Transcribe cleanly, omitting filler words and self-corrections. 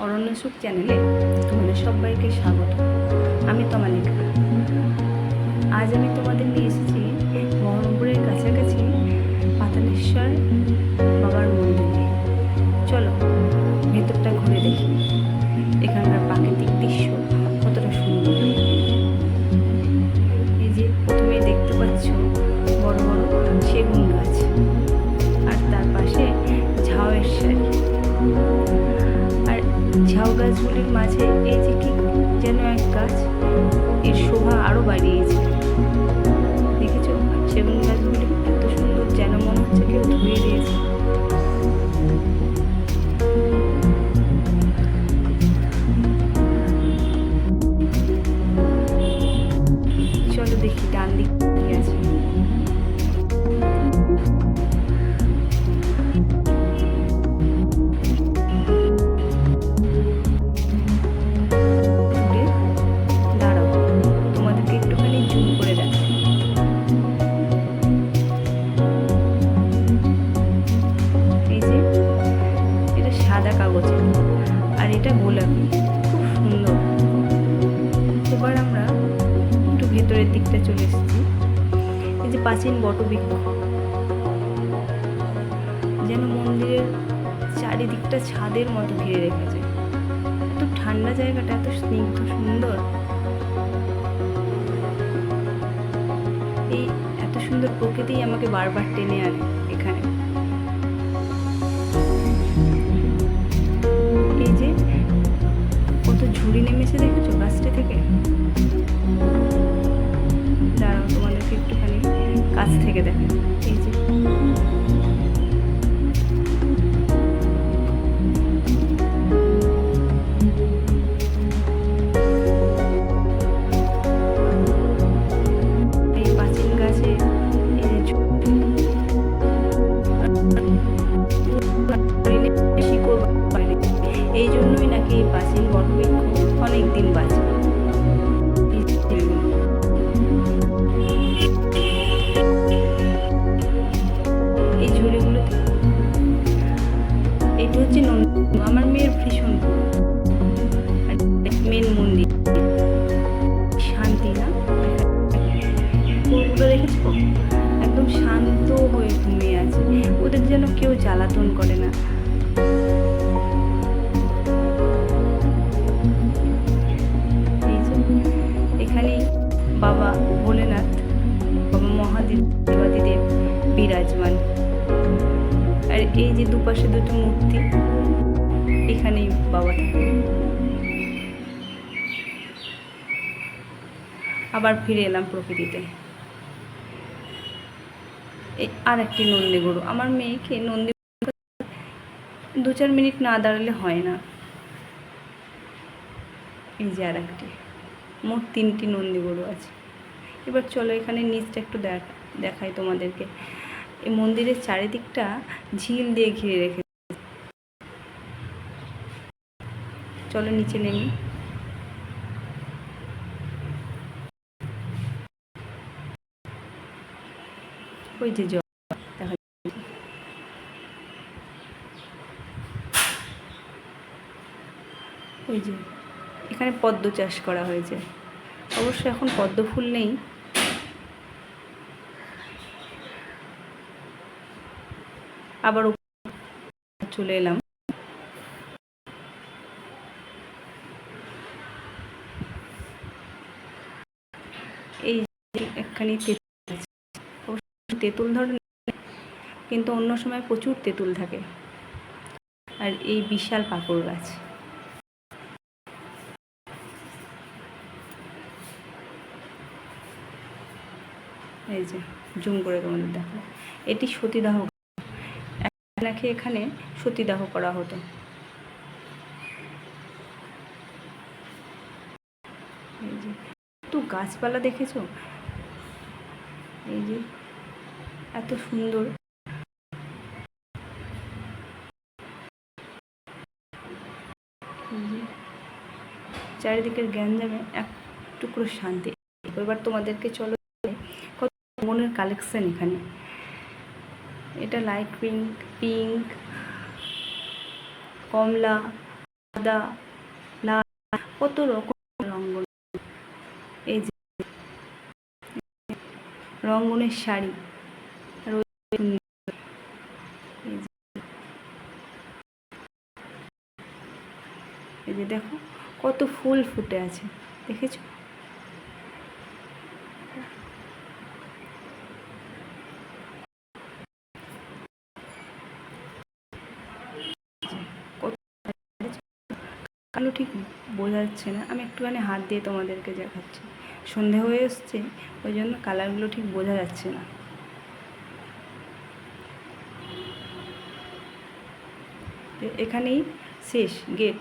অরণ্য সুখ চ্যানেলে তোমাদের সবাইকে স্বাগত। আমি তমালিকা। আজ আমি তোমাদের নিয়ে এসেছি বহরমপুরের কাছাকাছি পাতালেশ্বর বাবার মন্দিরে। চলো ভেতরটা ঘুরে দেখি এখানকার প্রাকৃতিক দৃশ্য কতটা সুন্দর। এই যে প্রথমে দেখতে পাচ্ছ বড় বড় সেগুন গাছ, আর তার পাশে ঝাউয়ের সারি। আর ঝাউ গাছগুলির মাঝে এই যে কি যেন এক গাছ, এর শোভা আরো বাড়িয়েছে। দেখেছো সেগুন গাছগুলি এত সুন্দর, যেন মনে হচ্ছে কেউ ধুয়ে দিয়েছে। চলো দেখি ডান দিক কি আছে। দাঁড়াও, তোমাদেরকে একটুখানি জুম করে দেখাই। এই যে এটা সাদা কাগজের, আর এটা গোলাপি, খুব সুন্দর। এবার আমরা একটু ভেতরের দিকটা চলে এসেছি। এই যে প্রাচীন বটবৃক্ষ, যেন মন্দিরের চারিদিকটা ছাদের মতো ঘিরে রেখেছে। এত ঠান্ডা জায়গাটা, এত স্নিগ্ধ সুন্দর। এই এত সুন্দর প্রকৃতি আমাকে বারবার টেনে আনে এখানে। এই যে কত ঝুড়ি নেমেছে দেখেছো গাছটি থেকে। দাঁড়াও তোমাদেরকে একটুখানি কাছ থেকে দেখেন। এই যে এই প্রাচীন গাছে এই যে শিকড় বাইরে, এই জন্যই নাকি এই প্রাচীন বটবৃক্ষ অনেক দিন বাঁচে। এই ঝুড়িগুলো, এটা হচ্ছে আমার মেয়ের ভীষণ মেন মন্দির। শান্তি না, ফুলগুলো দেখেছো একদম শান্ত হয়ে ঘুমিয়ে আছে। ওদের যেন কেউ জ্বালাতন করে না। এই যে এখানেই বাবা ভোলেনাথ, বাবা মহাদেবাদিদেব বিরাজমান। আর এই যে দুপাশে দুটো মূর্তি, এখানেই বাবা থাকে। আবার ফিরে এলাম প্রকৃতিতে। এই আর একটি নন্দী গরু। আমার মেয়েকে নন্দী 2-4 মিনিট না দাঁড়ালে হয় না। এই যে আর একটি, মোট 3টি নন্দী গরু আছে। এবার চলো এখানে নিচটা একটু দেখাই তোমাদেরকে। এই মন্দিরের চারিদিকটা ঝিল দিয়ে ঘিরে রেখে। চলো নিচে নেমে। ওই যে জল দেখা, ওই যে এখানে পদ্ম চাষ করা হয়েছে। অবশ্য এখন পদ্ম ফুল নেই। আবার চলে এলাম। এই একখানি তেঁতুল ধরে, কিন্তু অন্য সময় প্রচুর তেঁতুল থাকে। আর এই বিশাল পাকড় গাছ। এই যে জুম করে তোমাদের দেখো, এটি সতীদাহ। নাকি এখানে সতীদাহ করা হতো। এই যে একটু গাছপালা দেখেছো, এই যে এত সুন্দর। চারিদিকের গ্যাঞ্জামে এক টুকরো শান্তি। এবার তোমাদেরকে চলো কত মনের কালেকশন এখানে। এটা লাইট পিঙ্ক, কমলা, সাদা, লাল, কত রকম রঙ্গন। এই যে রঙ্গনের শাড়ি, আর এই যে দেখো কত ফুল ফুটে আছে, দেখেছো? কালো ঠিক বোঝা যাচ্ছে না, আমি একটুখানি হাত দিয়ে তোমাদেরকে দেখাচ্ছি। সন্ধে হয়ে এসছে, ওই জন্য কালারগুলো ঠিক বোঝা যাচ্ছে না। এখানেই শেষ গেট।